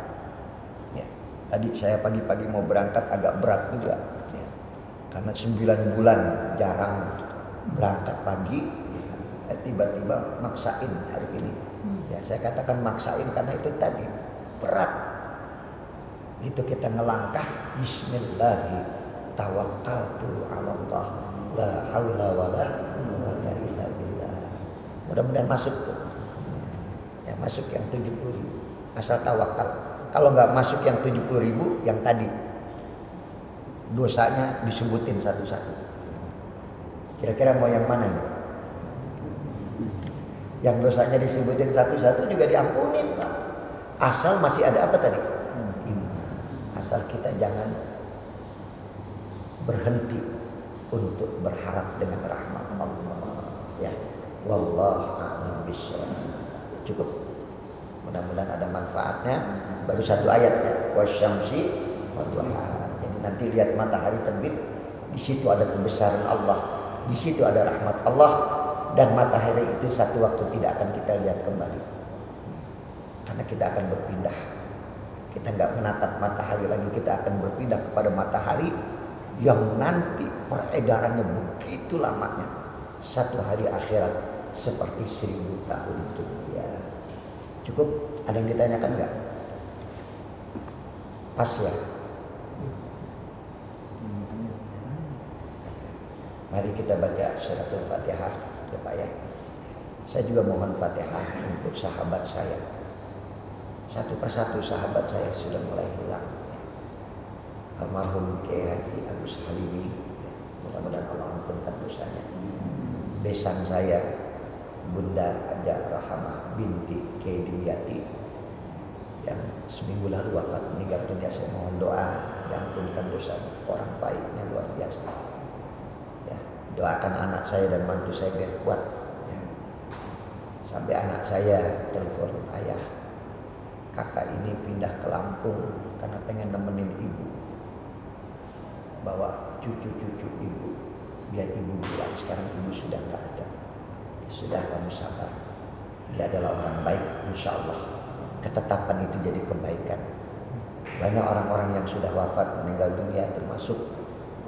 Ya. Tadi saya pagi-pagi mau berangkat agak berat juga. Ya. Karena 9 bulan jarang berangkat pagi. Tiba-tiba maksain hari ini. Ya, saya katakan maksain karena itu tadi berat. Itu kita ngelangkah bismillah tawakkaltu 'ala Allah la haula wala quwwata illa billah. Mudah-mudahan masuk tuh. Ya, masuk yang 70.000 asal tawakal. Kalau nggak masuk yang 70.000 yang tadi dosanya disebutin satu-satu. Kira-kira mau yang mana nih? Yang dosanya disebutin satu-satu juga diampunin Pak. Asal masih ada apa tadi? Asal kita jangan berhenti untuk berharap dengan rahmat Allah. Ya, Wallahu a'lam bishawab. Cukup. Mudah-mudahan ada manfaatnya. Baru satu ayat ya. Wasyamsi wadduhaha. Jadi nanti lihat matahari terbit, di situ ada kebesaran Allah, di situ ada rahmat Allah, dan matahari itu satu waktu tidak akan kita lihat kembali. Karena kita akan berpindah. Kita nggak menatap matahari lagi, kita akan berpindah kepada matahari yang nanti peredarannya begitu lamanya. Satu hari akhirat seperti 1000 tahun itu ya. Cukup? Ada yang ditanyakan nggak? Pas ya? Mari kita baca suratul Fatihah ya Pak ya. Saya juga mohon Fatihah untuk sahabat saya. Satu persatu sahabat saya sudah mulai hilang. Almarhum Kiai Haji Agus Halimi, mudah-mudahan Allah ampunkan dosanya. Besan saya Bunda Haja Rahamah binti Kiai Dimyati yang seminggu lalu wafat meninggal dunia. Saya mohon doa diampunkan dosa, orang baiknya luar biasa. Ya, doakan anak saya dan mantu saya biar kuat. Ya. Sampai anak saya telepon, ayah, kakak ini pindah ke Lampung karena pengen nemenin ibu, bawa cucu-cucu ibu, biar ibu bilang sekarang ibu sudah nggak ada. Ya, sudah, kamu sabar. Dia adalah orang baik, insya Allah. Ketetapan itu jadi kebaikan. Banyak orang-orang yang sudah wafat meninggal dunia, termasuk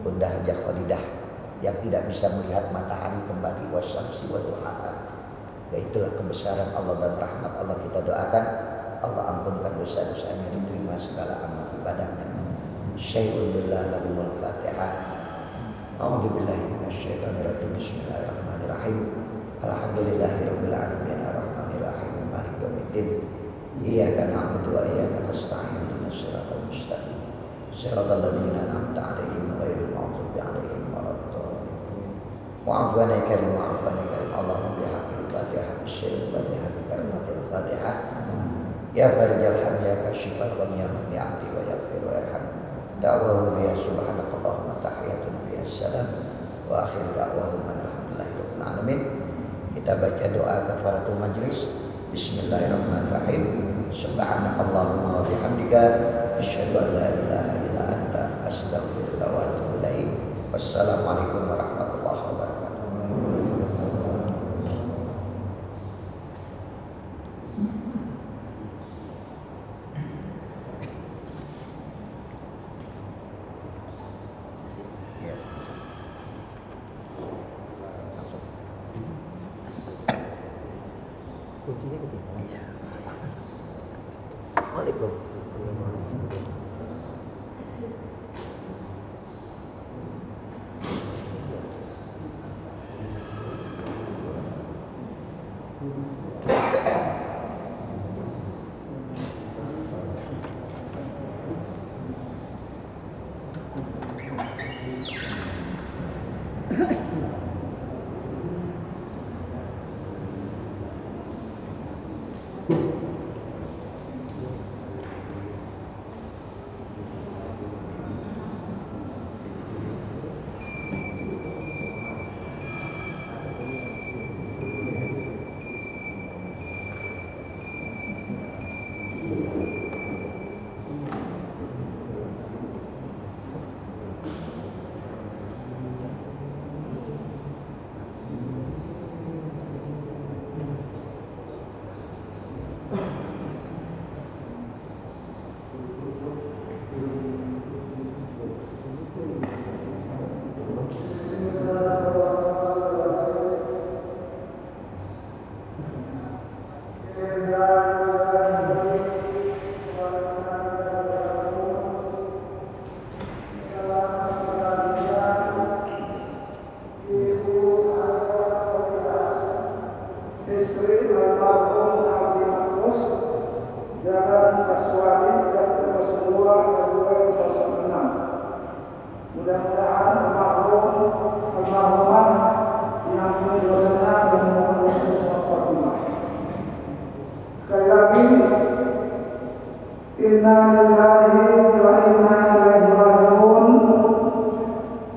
Bunda Hajah Khalidah yang tidak bisa melihat matahari kembali. Wasyamsi wadduhaha. Ya, itulah kebesaran Allah dan rahmat Allah. Kita doakan Allah ampunkan dosa-dosanya, diterima segala amal ibadahnya. Syai'un billah lahumul Fatihah. A'udzubillahi minasyaitonirrajim. Bismillahirrahmanirrahim. Alhamdulillahirabbil alamin arrahmanir rahim maliki yaumiddin. Iyyaka na'budu wa iyyaka nasta'in ihdinas siratal mustaqim. Siratal ladzina an'amta 'alaihim ghairil maghdubi 'alaihim waladdallin. Wa'fu 'anna ya karim, wa'fu 'anna ya karim. Allahumma bihaqqil Fatihah bisyai'il Fatihah bi kalimatil Fatihah. Ya farijal hamd ya kashifal gham ya man ya'ti wa yaghfir wa yarham. Da'wahu biya subhanakallahumma tahiyatun biya salam wa akhir da'wahu alhamdulillahi rabbil alamin. Kita baca doa kafaratul majlis. Bismillahirrahmanirrahim. Subhanakallahumma wa bihamdika asyhadu an la ilaha illa anta astaghfiruka wa atubu ilaik. Wassalamualaikum warahmatullahi wabarakatuh. Kuncinya ketinggalan. Iya. Waalaikumsalam.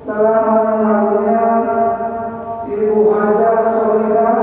Telah meninggalnya Ibu Hajah Khalidah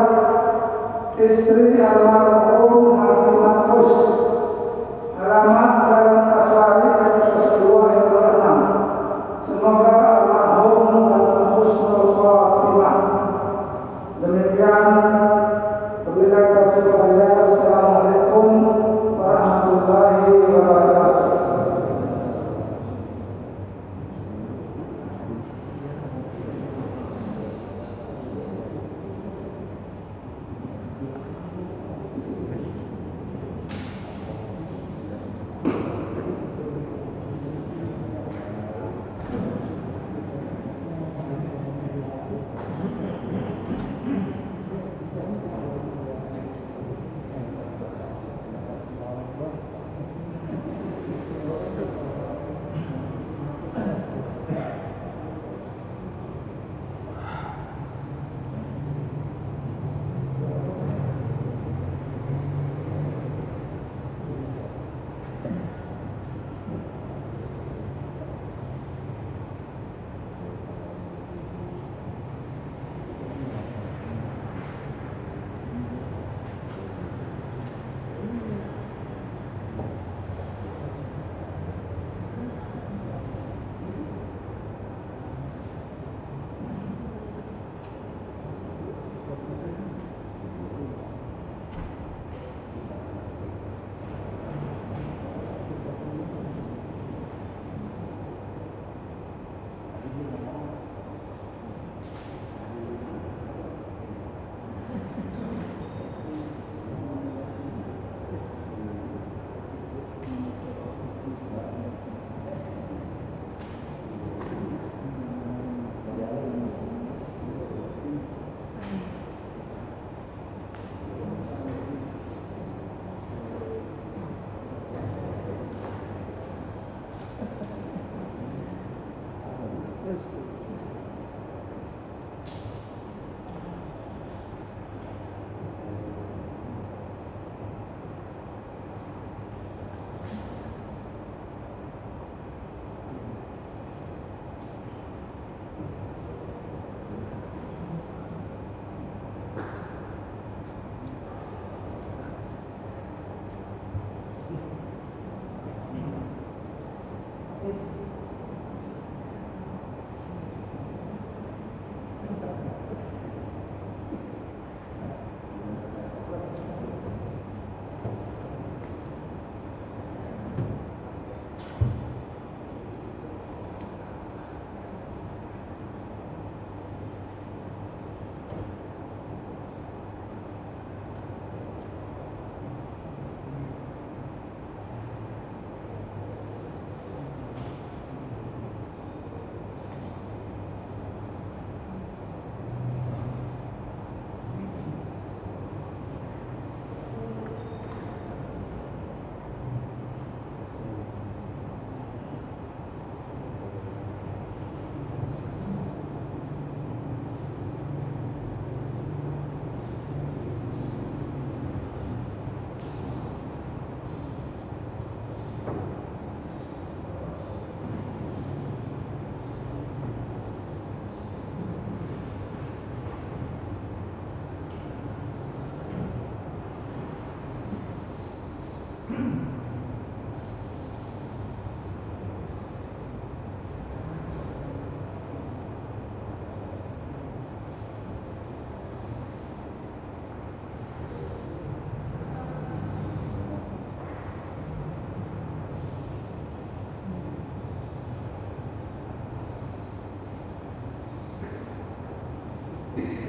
Amin.